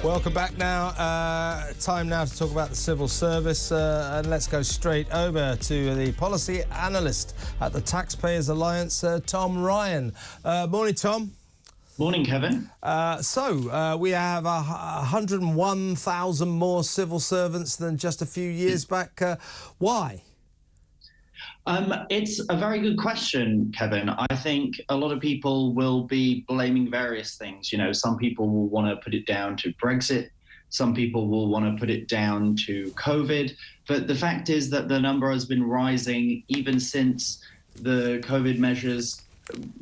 Welcome back now. Time now to talk about the civil service, and let's go straight over to the policy analyst at the Taxpayers Alliance, Tom Ryan. Morning, Tom. Morning, Kevin. We have 101,000 more civil servants than just a few years back. Why? It's a very good question, Kevin. I think a lot of people will be blaming various things. You know, some people will want to put it down to Brexit. Some people will want to put it down to COVID. But the fact is that the number has been rising even since the COVID measures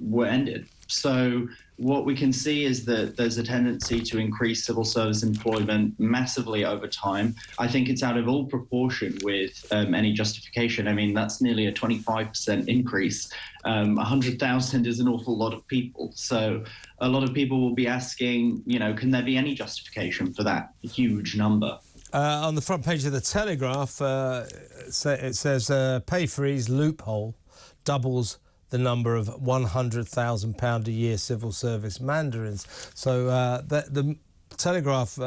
were ended. So what we can see is that there's a tendency to increase civil service employment massively over time. I think it's out of all proportion with any justification. I mean, that's nearly a 25% increase. 100,000 is an awful lot of people. So a lot of people will be asking, you know, can there be any justification for that huge number? On the front page of the Telegraph, it says pay freeze loophole doubles the number of £100,000 a year civil service mandarins. So the Telegraph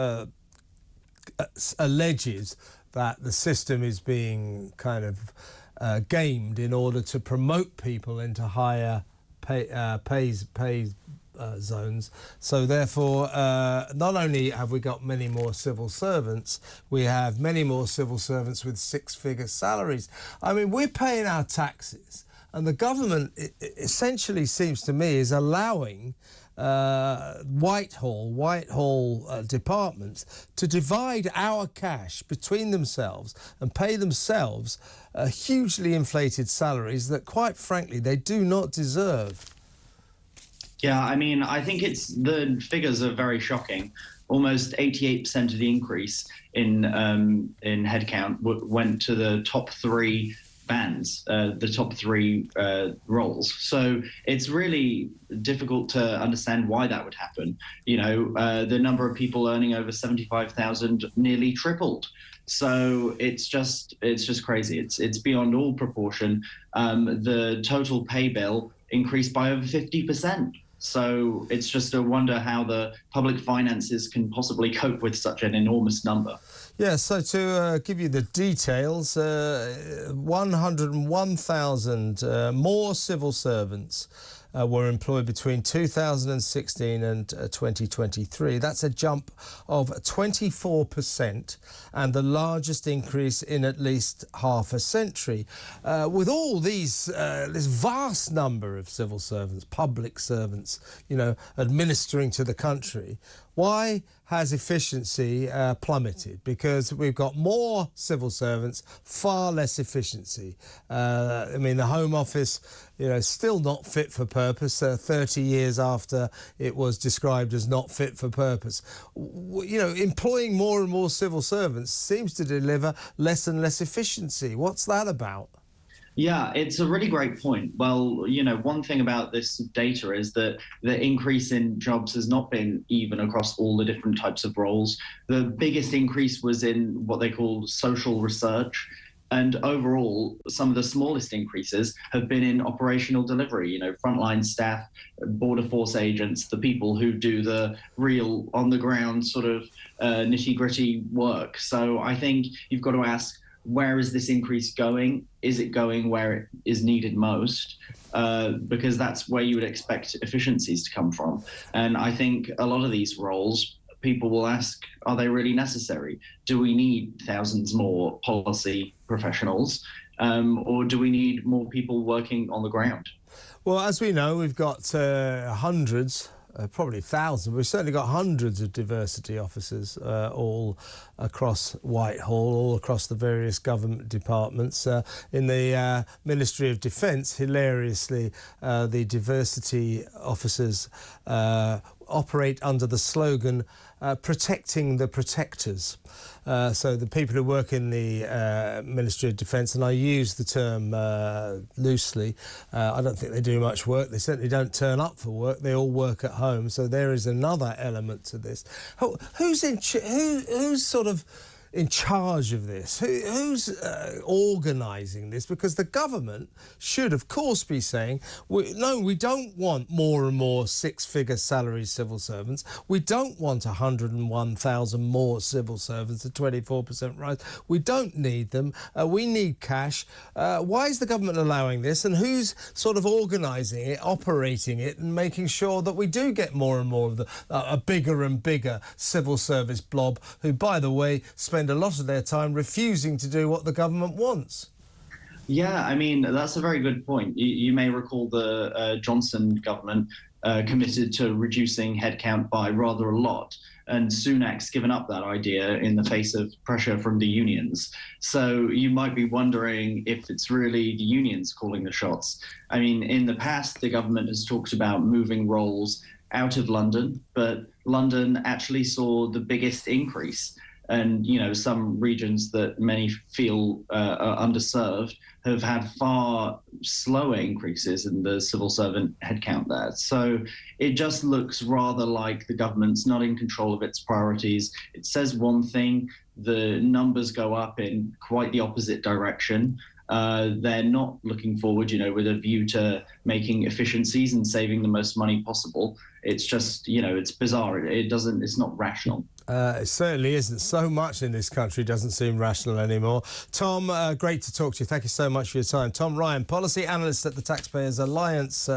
alleges that the system is being kind of gamed in order to promote people into higher pay zones. So therefore, not only have we got many more civil servants, we have many more civil servants with six-figure salaries. I mean, we're paying our taxes, and the government, essentially seems to me, is allowing Whitehall departments to divide our cash between themselves and pay themselves hugely inflated salaries that, quite frankly, they do not deserve. Yeah, I mean, I think the figures are very shocking. Almost 88% of the increase in headcount went to the top three bands, the top three roles. So it's really difficult to understand why that would happen. You know, the number of people earning over 75,000 nearly tripled. So it's just crazy. It's beyond all proportion. The total pay bill increased by over 50%. So it's just a wonder how the public finances can possibly cope with such an enormous number. Yeah, so to give you the details, 101,000 more civil servants were employed between 2016 and 2023. That's a jump of 24% and the largest increase in at least half a century. With all these, this vast number of civil servants, public servants, you know, administering to the country, why has efficiency plummeted? Because we've got more civil servants, far less efficiency. I mean, the Home Office, you know, still not fit for purpose 30 years after it was described as not fit for purpose. You know, employing more and more civil servants seems to deliver less and less efficiency. What's that about? Yeah, it's a really great point. Well, you know, one thing about this data is that the increase in jobs has not been even across all the different types of roles. The biggest increase was in what they call social research. And overall, some of the smallest increases have been in operational delivery, you know, frontline staff, border force agents, the people who do the real on-the-ground sort of nitty-gritty work. So I think you've got to ask, where is this increase going? Is it going where it is needed most? Because that's where you would expect efficiencies to come from. And I think a lot of these roles, people will ask, are they really necessary? Do we need thousands more policy professionals? Or do we need more people working on the ground? Well, as we know, we've got hundreds, probably thousands. We've certainly got hundreds of diversity officers all across Whitehall, all across the various government departments. In the Ministry of Defence, hilariously, the diversity officers operate under the slogan, protecting the protectors. So the people who work in the Ministry of Defence, and I use the term loosely, I don't think they do much work. They certainly don't turn up for work. They all work at home. So there is another element to this. Who's sort of in charge of this? Who's organising this? Because the government should, of course, be saying, no, we don't want more and more six-figure salary civil servants. We don't want 101,000 more civil servants, a 24% rise. We don't need them. We need cash. Why is the government allowing this? And who's sort of organising it, operating it, and making sure that we do get more and more of a bigger and bigger civil service blob who, by the way, spend a lot of their time refusing to do what the government wants? Yeah, I mean, that's a very good point. You may recall the Johnson government committed to reducing headcount by rather a lot. And Sunak's given up that idea in the face of pressure from the unions. So you might be wondering if it's really the unions calling the shots. I mean, in the past, the government has talked about moving roles out of London, but London actually saw the biggest increase. And, you know, some regions that many feel are underserved have had far slower increases in the civil servant headcount there. So it just looks rather like the government's not in control of its priorities. It says one thing, the numbers go up in quite the opposite direction. They're not looking forward, you know, with a view to making efficiencies and saving the most money possible. It's just, you know, it's bizarre. It's not rational. It certainly isn't. So much in this country doesn't seem rational anymore. Tom, great to talk to you. Thank you so much for your time. Tom Ryan, policy analyst at the Taxpayers Alliance.